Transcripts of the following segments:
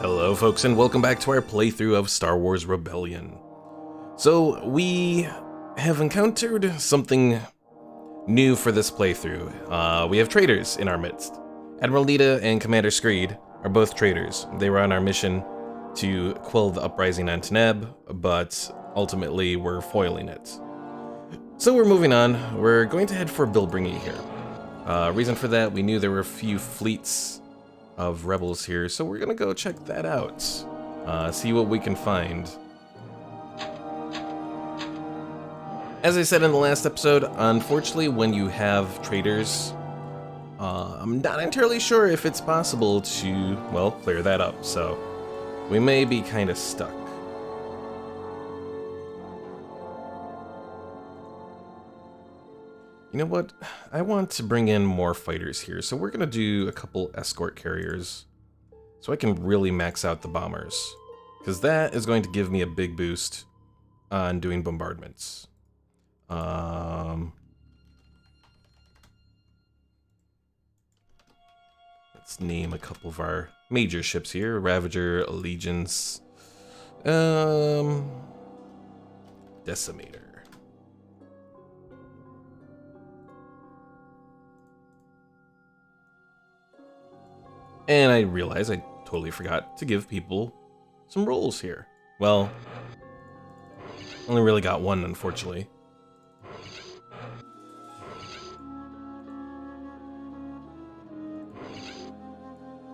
Hello folks and welcome back to our playthrough of Star Wars Rebellion. So we have encountered something new for this playthrough. We have traitors in our midst. Admiral Nita and Commander Screed are both traitors. They were on our mission to quell the uprising on Taneb, but ultimately we're foiling it. So we're moving on. We're going to head for Billbringi here. Reason for that, we knew there were a few fleets of rebels here, so we're gonna go check that out. See what we can find. As I said in the last episode, unfortunately when you have traitors, I'm not entirely sure if it's possible to, well, clear that up, so we may be kind of stuck. You know what? I want to bring in more fighters here, so we're going to do a couple escort carriers so I can really max out the bombers, because that is going to give me a big boost on doing bombardments. Let's name a couple of our major ships here. Ravager, Allegiance, Decimator. And I realized I totally forgot to give people some roles here. Well, only really got one, unfortunately.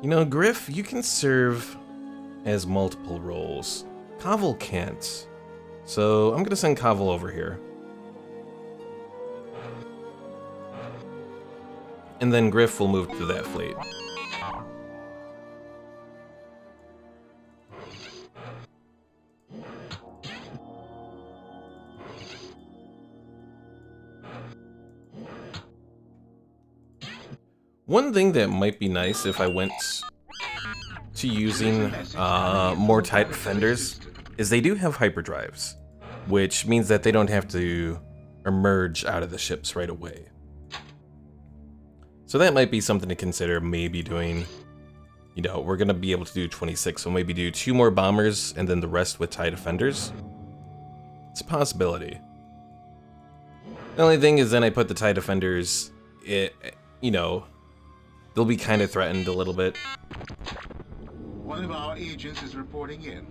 You know, Griff, you can serve as multiple roles. Kaval can't. So I'm gonna send Kaval over here. And then Griff will move to that fleet. One thing that might be nice if I went to using more TIE defenders is they do have hyperdrives, which means that they don't have to emerge out of the ships right away. So that might be something to consider, maybe doing, you know, we're going to be able to do 26, so maybe do 2 more bombers and then the rest with TIE defenders. It's a possibility. The only thing is then I put the TIE defenders, you know, they'll be kind of threatened a little bit. One of our agents is reporting in.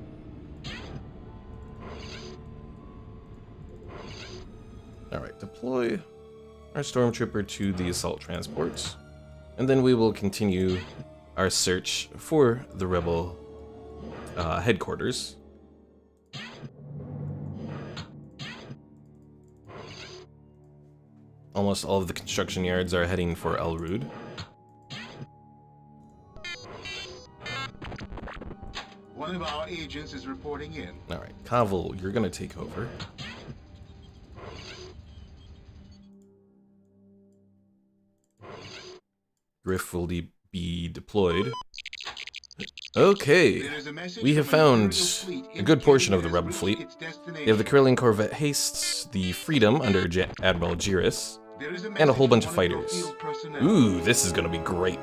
Alright, deploy our stormtrooper to the assault transports. And then we will continue our search for the rebel headquarters. Almost all of the construction yards are heading for El Rud. One of our agents is reporting in. Alright, Kaval, you're gonna take over. Griff will be deployed. Okay, we have found a good portion of the rebel fleet. They have the Corellian corvette Haste, the Freedom under Admiral Jiris, and a whole bunch of fighters. Ooh, this is gonna be great.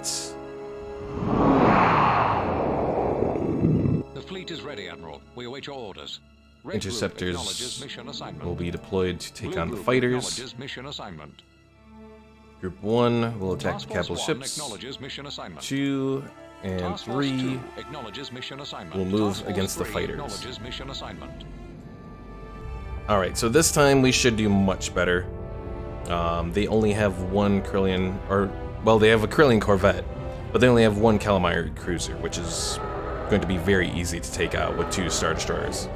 The fleet is ready, Admiral. We await your orders. Red Interceptors will be deployed to take on the Group fighters. mission assignment. Group 1 will attack the capital Task Force 1 ships. acknowledges mission assignment. 2 and Task Force 3 2 acknowledges mission assignment. will move Task Force against the 3 fighters. acknowledges mission assignment. Alright, so this time we should do much better. They only have one Corellian, well, they have a Corellian corvette, but they only have one Calamari cruiser, which is going to be very easy to take out with 2 Star Destroyers.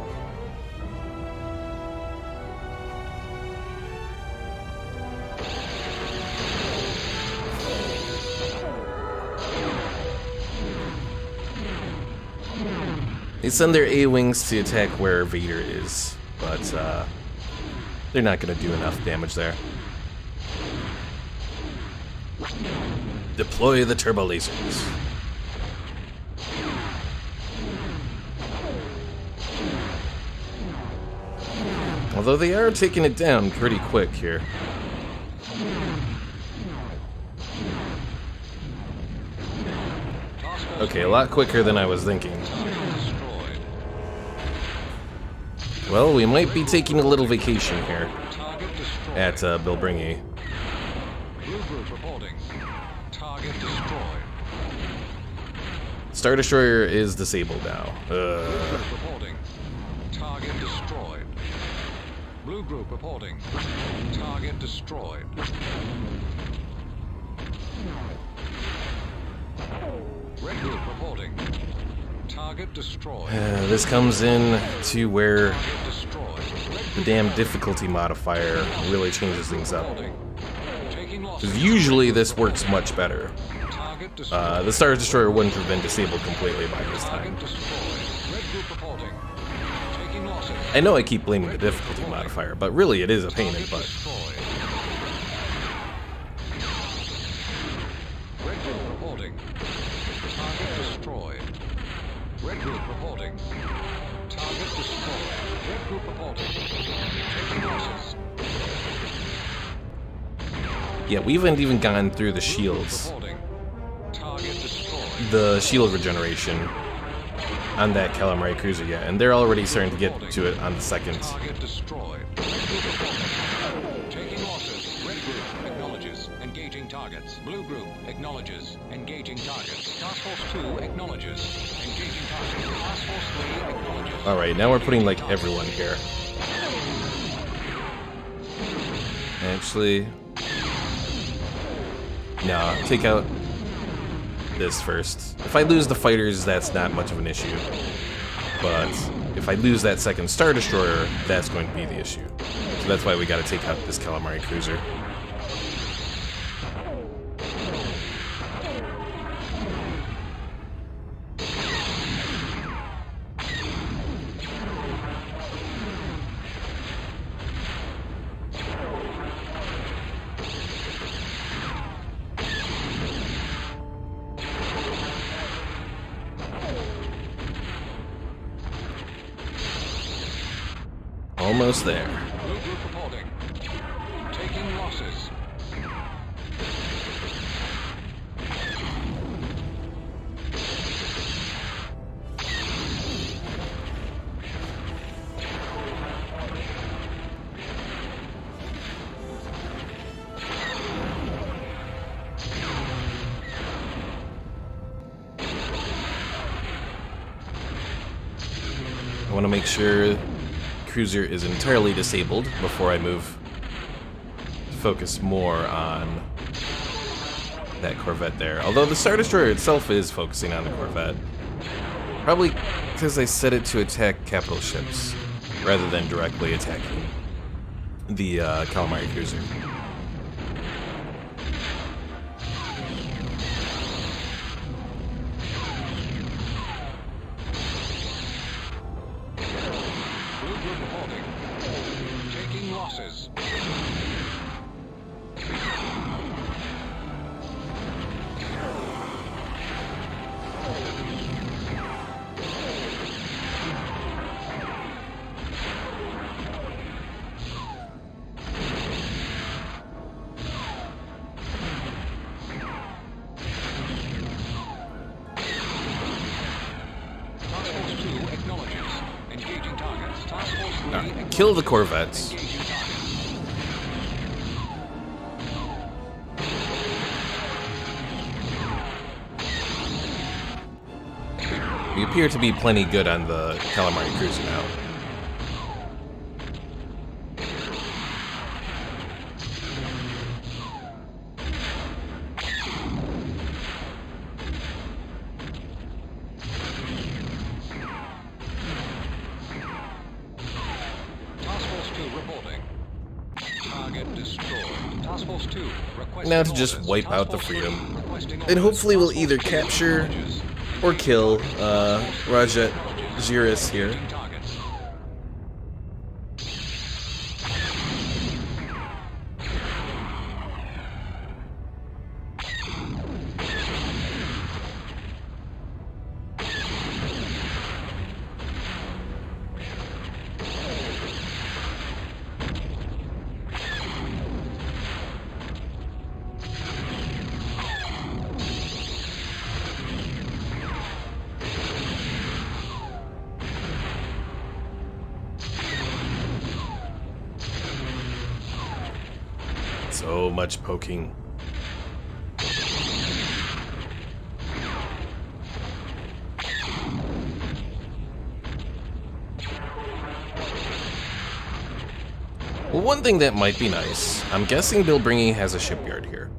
They send their A-Wings to attack where Vader is, but they're not going to do enough damage there. Deploy the turbo lasers. Although they are taking it down pretty quick here. Task Okay, a lot quicker than I was thinking. Destroyed. Well, we might be taking a little vacation here Target destroyed. at Billbringi. Blue group reporting. Target destroyed. Star Destroyer is disabled now. Blue group reporting. Target destroyed. Blue group reporting. Target destroyed. Red group reporting. Target destroyed. This comes in to where Target destroyed. Red the damn difficulty modifier really changes things up. reporting. Taking losses. Because usually this works much better. Target destroyed. The Star Destroyer wouldn't have been disabled completely by this time. Target destroyed. Red group reporting. Taking losses. I know I keep blaming the difficulty modifier, but really it is a pain in the Target butt. destroyed. Red group reporting. Target destroyed. Red group reporting. Target destroyed. Red group reporting. Taking losses. Yeah, we haven't even gone through the shields, Reporting. Target destroyed. the shield regeneration on that calamari cruiser yet, and they're already starting to get to it on the second. Target destroyed. Red group reporting. Taking losses. Red group acknowledges. Engaging targets. Blue group acknowledges. Engaging targets. Task Force 2 acknowledges. Engaging targets. Task Force 3 acknowledges. Alright, now we're putting like everyone here. Actually, no, take out this first. If I lose the fighters, that's not much of an issue. But if I lose that second Star Destroyer, that's going to be the issue. So that's why we gotta take out this calamari cruiser. Almost there. Blue group reporting. Taking losses. I want to make sure cruiser is entirely disabled before I move. Focus more on that Corvette there. Although the Star Destroyer itself is focusing on the Corvette. Probably because I set it to attack capital ships rather than directly attacking the calamari cruiser. Blue group reporting. Taking losses. Task Force 2 acknowledges. Engaging targets. Task Force 3 Alright, kill the Corvettes. engaging targets. We appear to be plenty good on the calamari cruiser now. Task Force 2 reporting. Target destroyed. Task Force 2 requesting Now to just orders. wipe Task out the Force 3 Freedom. requesting And orders. hopefully we'll Task either Force 2 capture acknowledges. or kill Raja Jiris here. Engaging targets. So much poking. Well, one thing that might be nice, I'm guessing Billbringi has a shipyard here.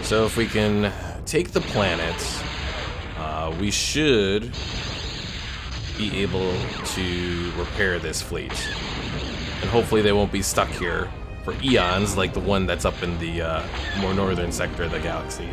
So if we can take the planet, we should be able to repair this fleet. And hopefully they won't be stuck here for eons like the one that's up in the more northern sector of the galaxy.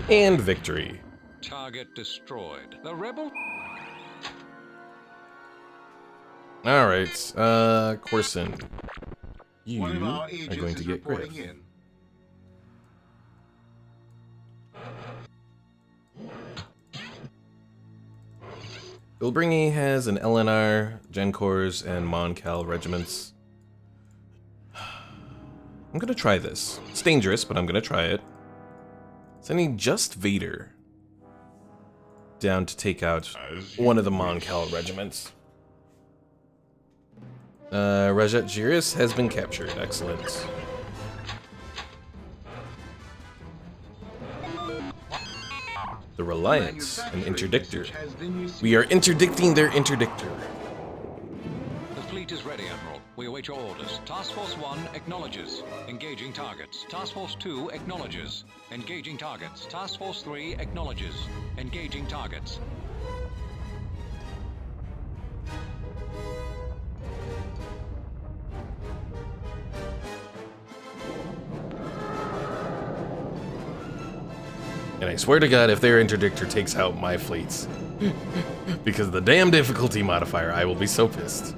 And victory. Target destroyed. The rebel. Alright, Corson. You One of our are agents going to is get reporting Griff. in. Billbringi has an LNR, Gencors, and Mon-Cal regiments. I'm gonna try this. It's dangerous, but I'm gonna try it. Sending just Vader down to take out one of the Mon-Cal regiments. Rajat Jiris has been captured. Excellent. The Reliance, an interdictor. We are interdicting their interdictor. The fleet is ready, Admiral. We await your orders. Task Force 1 acknowledges. Engaging targets. Task Force 2 acknowledges. Engaging targets. Task Force 3 acknowledges. Engaging targets. And I swear to God, if their interdictor takes out my fleets, because of the damn difficulty modifier, I will be so pissed.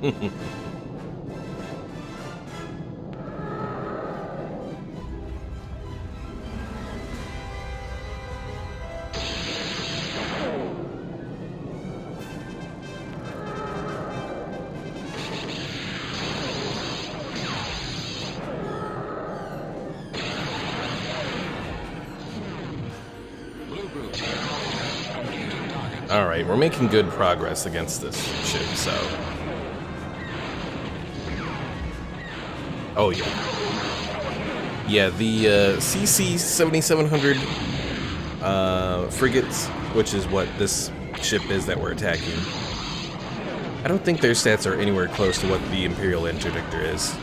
Alright, we're making good progress against this ship, so... Oh, yeah. Yeah, the CC-7700 frigates, which is what this ship is that we're attacking, I don't think their stats are anywhere close to what the Imperial Interdictor is.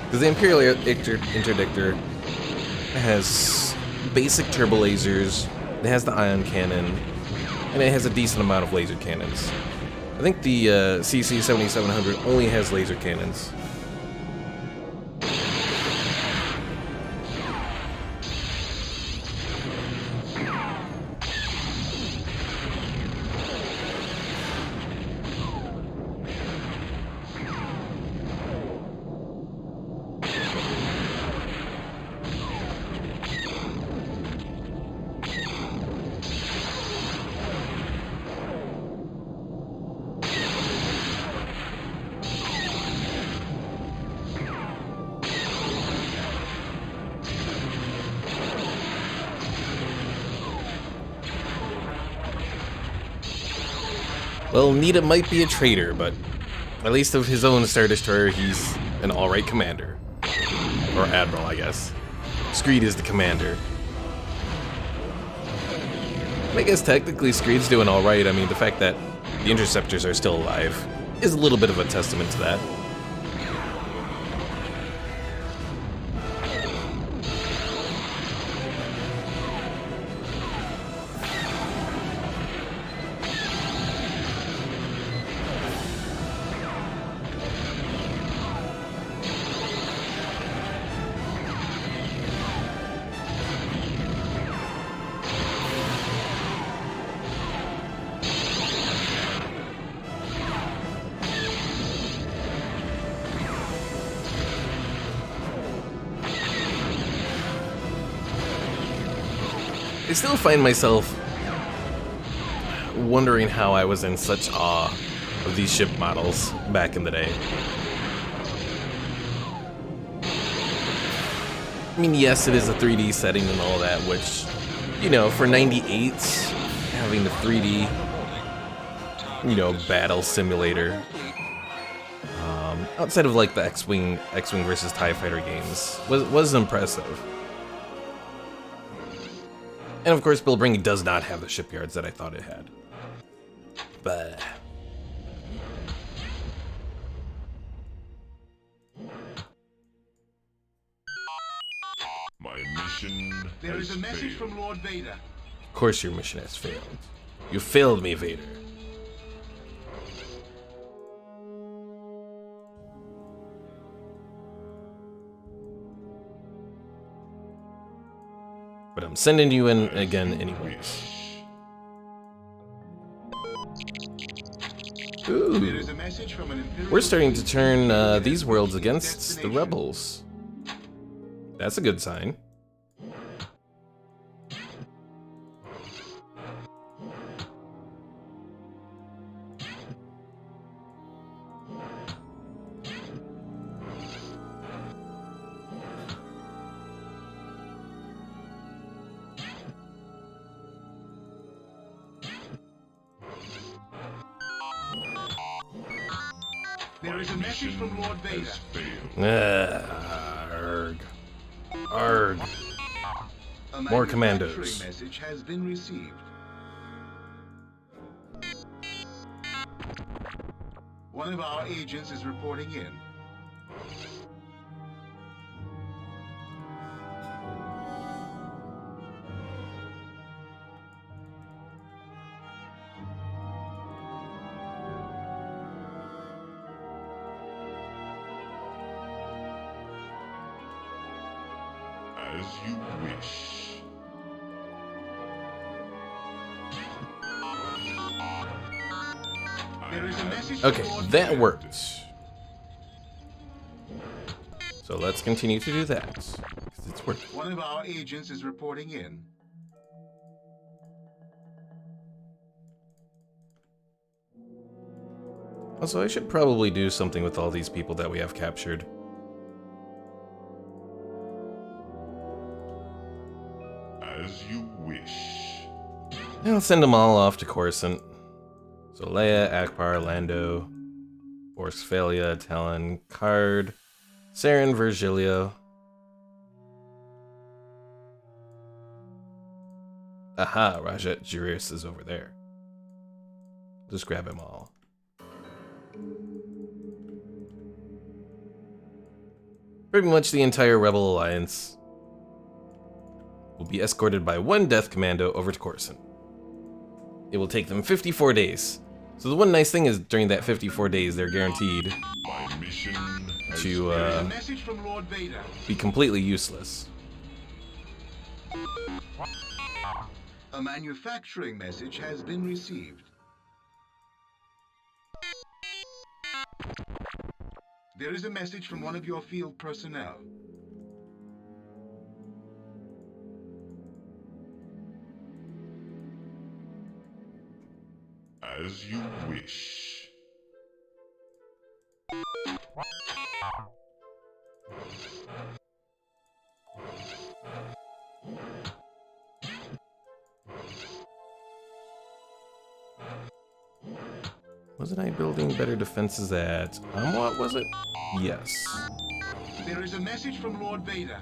Because the Imperial Interdictor has basic turbo lasers, it has the ion cannon, and it has a decent amount of laser cannons. I think the CC-7700 only has laser cannons. Well, Nita might be a traitor, but at least of his own Star Destroyer, he's an alright commander. Or admiral, I guess. Screed is the commander. I guess technically Screed's doing alright. I mean, the fact that the interceptors are still alive is a little bit of a testament to that. still find myself wondering how I was in such awe of these ship models back in the day. I mean, yes, it is a 3D setting and all that, which, you know, for 98, having the 3D, you know, battle simulator, outside of like the X-Wing versus TIE Fighter games, was impressive. And of course, Billbringi does not have the shipyards that I thought it had. But my mission There is a message failed. from Lord Vader. of course your mission has failed. You failed me, Vader. But I'm sending you in again anyways. There Ooh. is a message from an imperial. We're starting to turn these worlds against the rebels. That's a good sign. There is a message from Lord Vader. Has failed. Arg. Arg. A More manufacturing commandos. message has been received. One of our agents is reporting in. As you wish. There is a message from Okay, Lord that Vader. worked. So let's continue to do that. 'Cause it's working. One of our agents is reporting in. Also, I should probably do something with all these people that we have captured. As you wish. I'll send them all off to Coruscant. So Leia, Akbar, Lando, Force Phalia, Talon, Card, Saren, Virgilio. Aha, Rajat Juris is over there. Just grab him all. Pretty much the entire Rebel Alliance will be escorted by one Death Commando over to Coruscant. It will take them 54 days. So the one nice thing is during that 54 days, they're guaranteed My mission has to There is a message from Lord Vader. be completely useless. A manufacturing message has been received. There is a message from one of your field personnel. As you wish. Wasn't I building better defenses at Amwat, was it? Yes. There is a message from Lord Vader.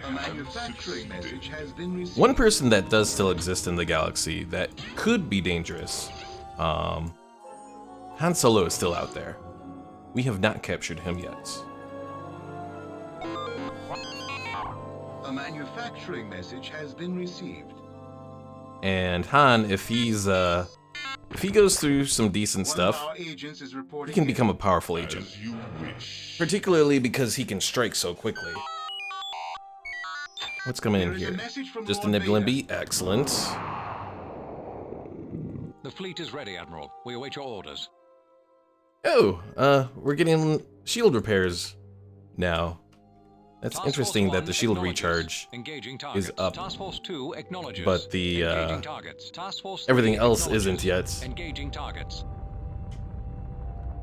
A manufacturing message has been received. One person that does still exist in the galaxy that could be dangerous. Han Solo is still out there. We have not captured him yet. A manufacturing message has been received. And Han, if he goes through some decent One stuff, of our agents is he reporting can in. become a powerful agent. As you wish. Particularly because he can strike so quickly. What's coming in There is a here? message from Just a Lord Nebula Vader. B, excellent. The fleet is ready, Admiral. We await your orders. Oh, we're getting shield repairs now. That's Task interesting Force that 1 the shield acknowledges. recharge Engaging targets. is up, Task Force 2 acknowledges. but the Engaging targets. Task Force 3 everything else acknowledges. isn't yet. Engaging targets.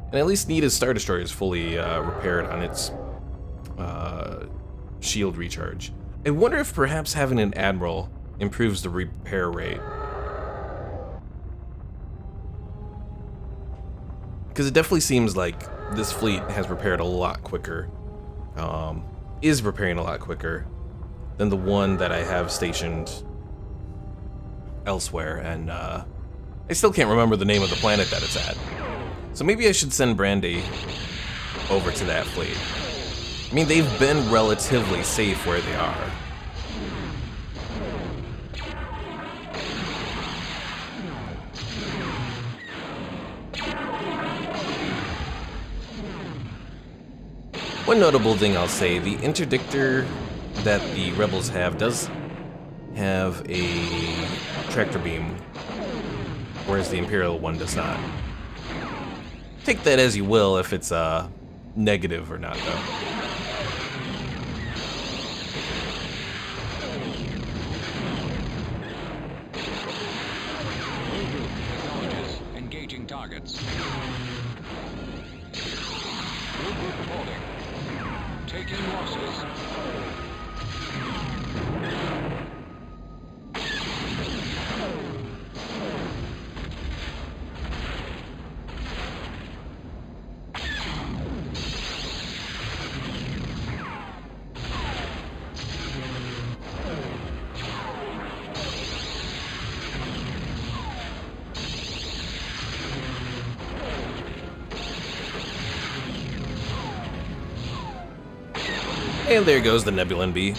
And at least Nita's Star Destroyer is fully repaired on its shield recharge. I wonder if perhaps having an Admiral improves the repair rate. Because it definitely seems like this fleet has repaired a lot quicker. Is repairing a lot quicker than the one that I have stationed elsewhere, and I still can't remember the name of the planet that it's at. So maybe I should send Brandy over to that fleet. I mean, they've been relatively safe where they are. One notable thing I'll say, the interdictor that the Rebels have does have a tractor beam, whereas the Imperial one does not. Take that as you will if it's negative or not, though. Acknowledges. Engaging targets. Blue group reporting. Taking losses. And there goes the Nebulan Bee.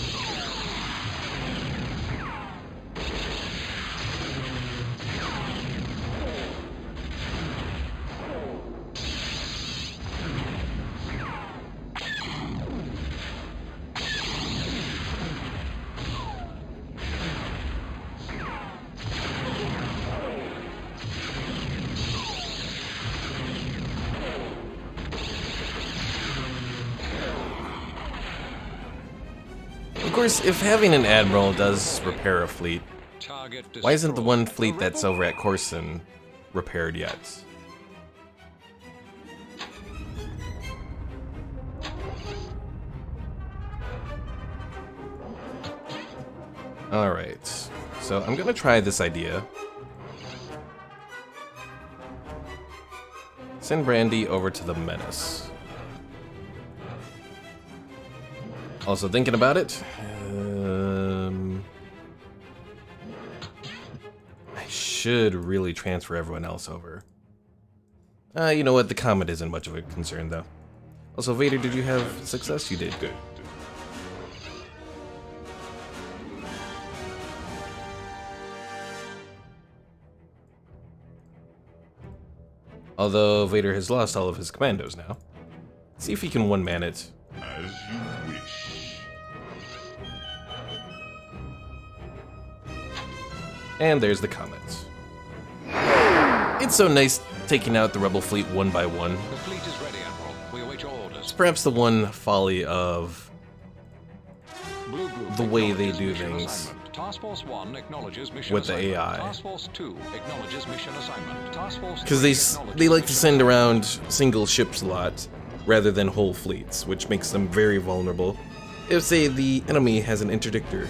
Of course, if having an Admiral does repair a fleet, Target why isn't the destroyed. one fleet that's over at Corson repaired yet? Alright, so I'm gonna try this idea. Send Brandy over to the Menace. Also thinking about it, I should really transfer everyone else over. You know what, the Comet isn't much of a concern though. Also, Vader, did you have success? You did, good. Although Vader has lost all of his commandos now. Let's see if he can one-man it. As you wish. And there's the Comet. It's so nice taking out the Rebel fleet one by one. The fleet is ready, Admiral. We await your orders. It's perhaps the one folly of Blue group the way they acknowledges do mission things assignment. Task Force 1 acknowledges mission with the assignment. AI. Task Force 2 acknowledges mission assignment. Task Force because 3 they acknowledges like to mission send around assignment. single ships a lot rather than whole fleets, which makes them very vulnerable if, say, the enemy has an interdictor.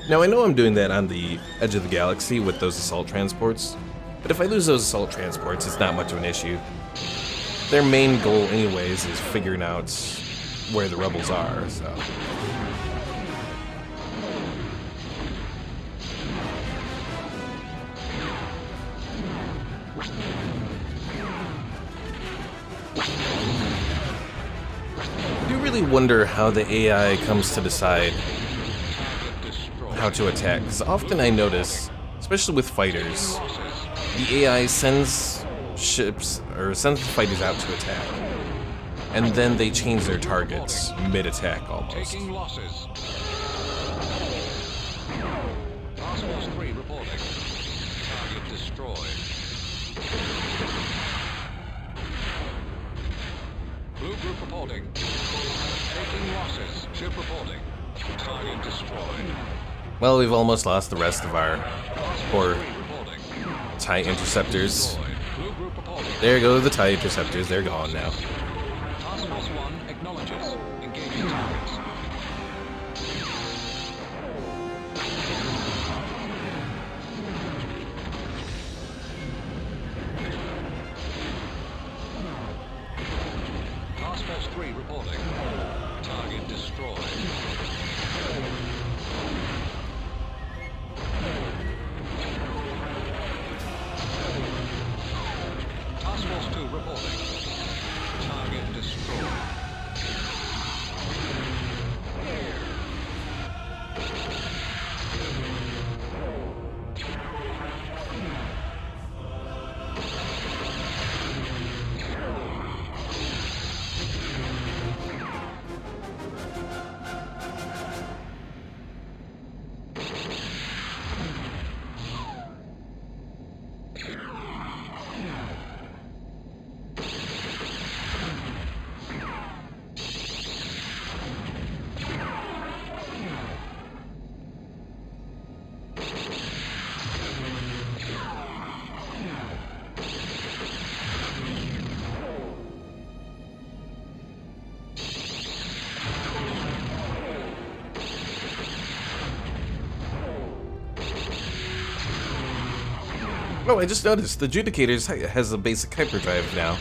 Now, I know I'm doing that on the edge of the galaxy with those assault transports, but if I lose those assault transports, it's not much of an issue. Their main goal anyways is figuring out where the rebels are, so... I do really wonder how the AI comes to decide how to attack, because often I notice, especially with fighters, the AI sends ships, or sends the fighters out to attack, and then they change their targets mid-attack almost. Taking losses. Task Force 3 reporting. Target destroyed. destroyed. Blue group reporting. Taking losses. Ship reporting. Target destroyed. Well, we've almost lost the rest of our poor Reporting. TIE interceptors. Destroyed. Blue group reporting. There go the TIE interceptors. They're gone now. Task Force 1 acknowledges. Engaging targets. Task Force 3 reporting. Target destroyed. Task Force 2 reporting. Target destroyed. Oh, I just noticed the Judicators has a basic hyperdrive now.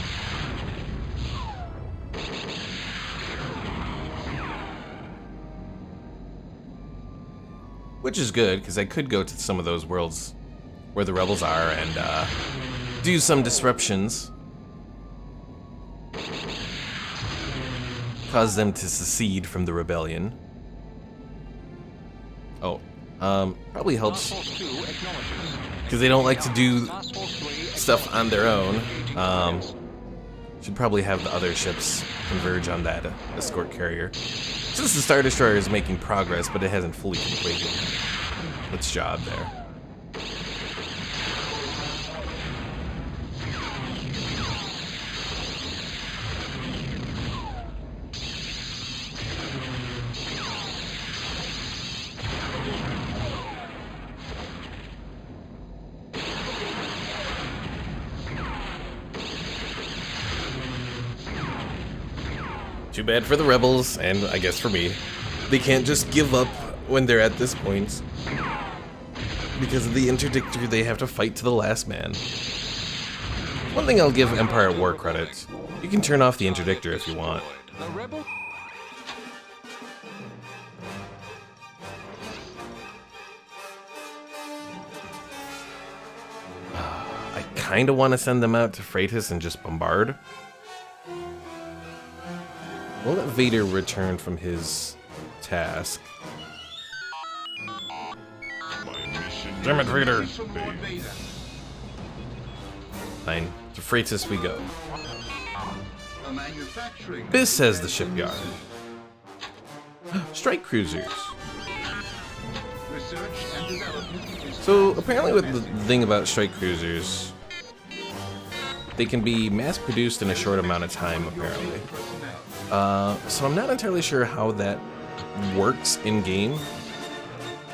Which is good, because I could go to some of those worlds where the rebels are and do some disruptions. Cause them to secede from the rebellion. Oh, probably helps. Task Force 2 acknowledges. Because they don't like to do Task Force 3 stuff on their own. engaging targets. Should probably have the other ships converge on that escort carrier. Since the Star Destroyer is making progress, but it hasn't fully completed its job there. Too bad for the rebels, and I guess for me. They can't just give up when they're at this point. Because of the interdictor, they have to fight to the last man. One thing I'll give Empire at War credit. You can turn off the interdictor if you want. The rebel. I kinda want to send them out to Freitas and just bombard. We'll let Vader return from his task. My mission Damn it, Vader! From Lord Vader. Fine. To Freitas we go. A manufacturing. This has the shipyard. Strike cruisers. Research and development. is So apparently with the thing about strike cruisers, they can be mass-produced in a short amount of time, apparently. personnel. So I'm not entirely sure how that works in-game.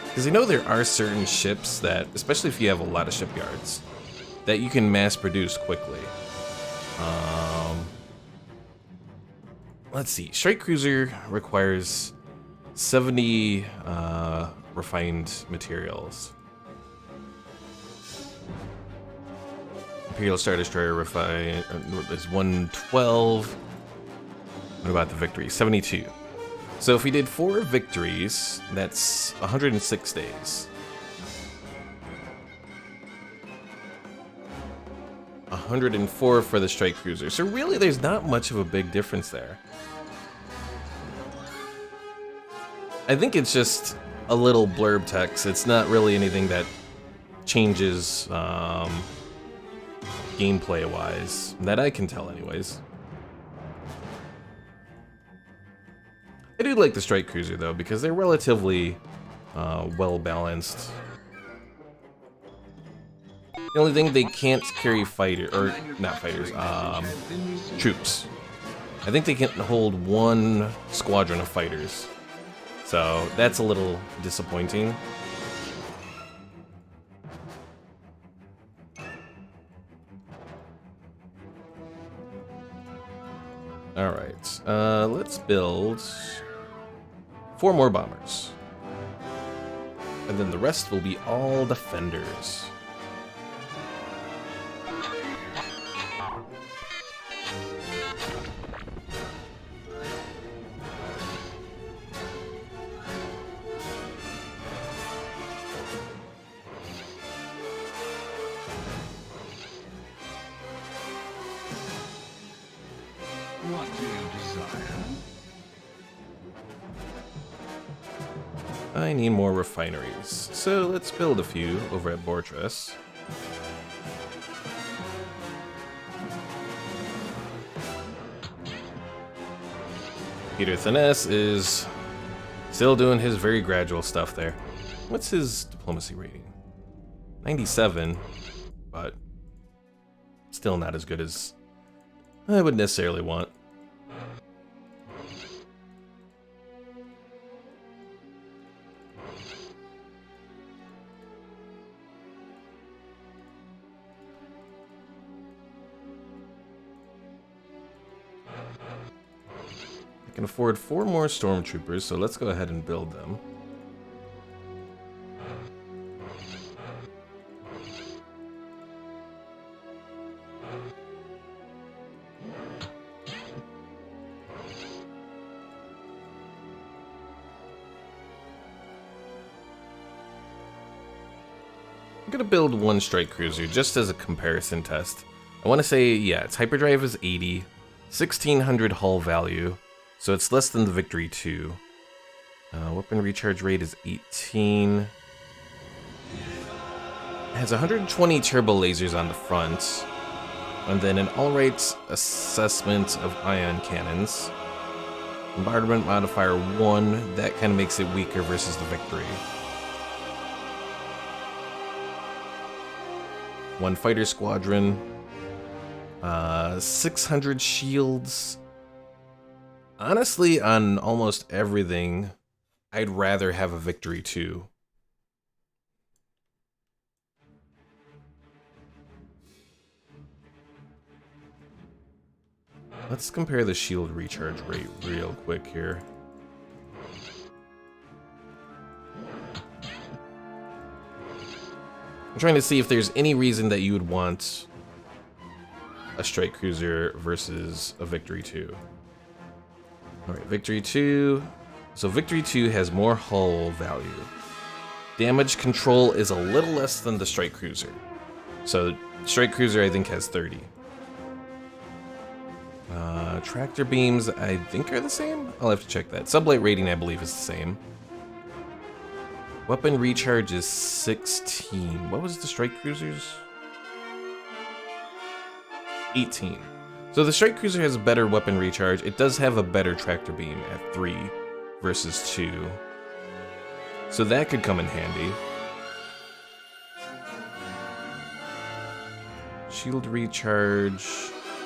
Because I know there are certain ships that, especially if you have a lot of shipyards, that you can mass-produce quickly. Let's see. Strike Cruiser requires 70 refined materials. Imperial Star Destroyer refine is 112. What about the victory? 72. So if we did 4 victories, that's 106 days. 104 for the strike cruiser. So really there's not much of a big difference there. I think it's just a little blurb text. It's not really anything that changes gameplay-wise, that I can tell anyways. I do like the strike cruiser though, because they're relatively well-balanced. The only thing, they can't carry fighter, or not fighters, troops. I think they can hold one squadron of fighters. So that's a little disappointing. Alright, let's build 4 more bombers. And then the rest will be all defenders. What do you desire? I need more refineries, so let's build a few over at Bortres. Peter Thinnes is still doing his very gradual stuff there. What's his diplomacy rating? 97, but still not as good as I would necessarily want. I can afford 4 more stormtroopers, so let's go ahead and build them. I'm gonna build 1 strike cruiser just as a comparison test. I want to say, yeah, its hyperdrive is 80, 1600 hull value, so it's less than the Victory 2. Weapon recharge rate is 18. It has 120 turbo lasers on the front, and then an all-right assessment of ion cannons. Bombardment modifier 1, that kind of makes it weaker versus the Victory. 1 fighter squadron, 600 shields. Honestly, on almost everything, I'd rather have a Victory 2. Let's compare the shield recharge rate real quick here. I'm trying to see if there's any reason that you would want a strike cruiser versus a Victory 2. Alright, Victory 2. So Victory 2 has more hull value. Damage control is a little less than the strike cruiser. So strike cruiser I think has 30. Tractor beams I think are the same? I'll have to check that. Sublight rating I believe is the same. Weapon recharge is 16. What was the strike cruisers? 18. So the strike cruiser has a better weapon recharge. It does have a better tractor beam at 3 versus 2. So that could come in handy. Shield recharge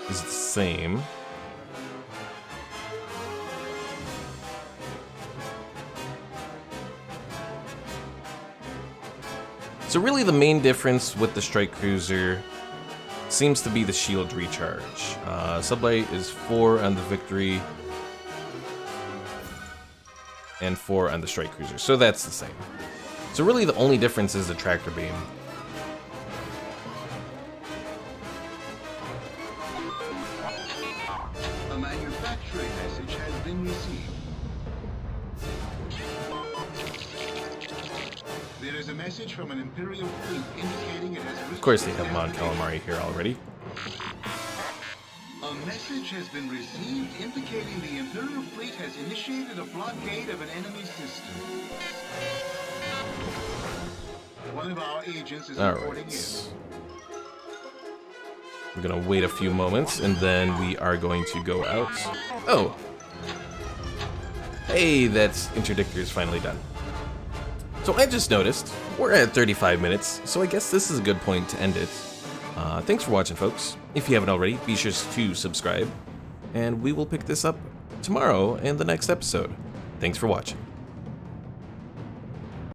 is the same. So really the main difference with the strike cruiser seems to be the shield recharge. Sublight is 4 on the Victory and 4 on the strike cruiser, so that's the same. So really the only difference is the tractor beam. A manufacturing message has been received. There is a message from an imperial fleet indicating it has reached. Of course they have Mon Calamari here already. A message has been received indicating the imperial fleet has initiated a blockade of an enemy system. One of our agents is reporting in. We're gonna wait a few moments and then we are going to go out. Oh! Hey, that's interdictor is finally done. So I just noticed we're at 35 minutes, so I guess this is a good point to end it. Thanks for watching, folks. If you haven't already, be sure to subscribe, and we will pick this up tomorrow in the next episode. Thanks for watching.